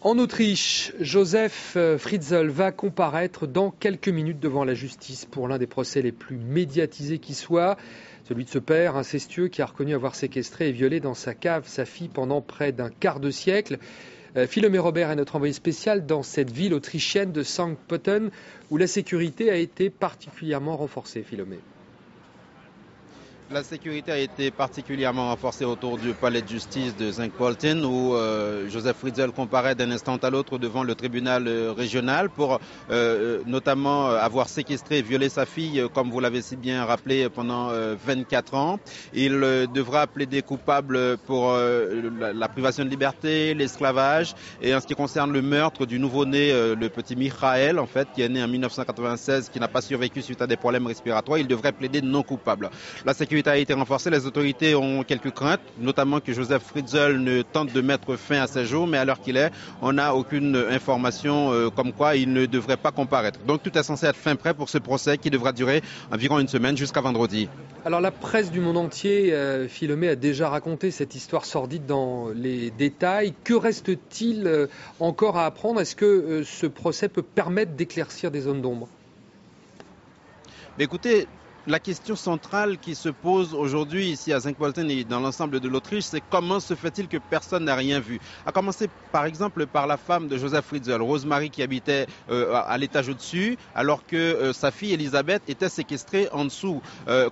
En Autriche, Josef Fritzl va comparaître dans quelques minutes devant la justice pour l'un des procès les plus médiatisés qui soit, celui de ce père incestueux qui a reconnu avoir séquestré et violé dans sa cave sa fille pendant près d'un quart de siècle. Philomé Robert est notre envoyé spécial dans cette ville autrichienne de Sankt Pölten où la sécurité a été particulièrement renforcée. Philomé. La sécurité a été particulièrement renforcée autour du palais de justice de Sankt Pölten où Josef Fritzl comparaît d'un instant à l'autre devant le tribunal régional pour notamment avoir séquestré et violé sa fille, comme vous l'avez si bien rappelé, pendant 24 ans. Il devra plaider coupable pour la privation de liberté, l'esclavage et en ce qui concerne le meurtre du nouveau-né, le petit Michael, en fait, qui est né en 1996, qui n'a pas survécu suite à des problèmes respiratoires. Il devrait plaider non coupable. La sécurité a été renforcée, les autorités ont quelques craintes, notamment que Josef Fritzl ne tente de mettre fin à ses jours, mais à l'heure qu'il est, on n'a aucune information comme quoi il ne devrait pas comparaître. Donc tout est censé être fin prêt pour ce procès qui devra durer environ une semaine jusqu'à vendredi. Alors la presse du monde entier, Philomé, a déjà raconté cette histoire sordide dans les détails. Que reste-t-il encore à apprendre? Est-ce que ce procès peut permettre d'éclaircir des zones d'ombre? Écoutez, la question centrale qui se pose aujourd'hui ici à Sankt Pölten et dans l'ensemble de l'Autriche, c'est comment se fait-il que personne n'a rien vu? À commencer par exemple par la femme de Josef Fritzl, Rosemary, qui habitait à l'étage au-dessus, alors que sa fille Elisabeth était séquestrée en dessous.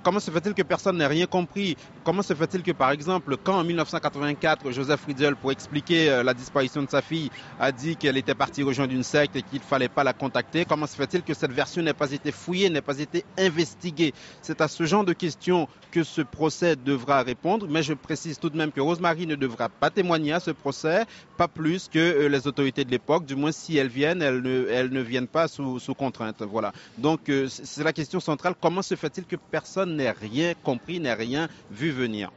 Comment se fait-il que personne n'ait rien compris? Comment se fait-il que par exemple, quand en 1984, Josef Fritzl, pour expliquer la disparition de sa fille, a dit qu'elle était partie rejoindre une secte et qu'il ne fallait pas la contacter, comment se fait-il que cette version n'ait pas été fouillée, n'ait pas été investiguée? C'est à ce genre de questions que ce procès devra répondre, mais je précise tout de même que Rosemary ne devra pas témoigner à ce procès, pas plus que les autorités de l'époque, du moins si elles viennent, elles ne viennent pas sous contrainte. Voilà. Donc c'est la question centrale, comment se fait-il que personne n'ait rien compris, n'ait rien vu venir?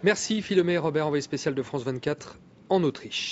Merci Philomé Robert, envoyé spécial de France 24 en Autriche.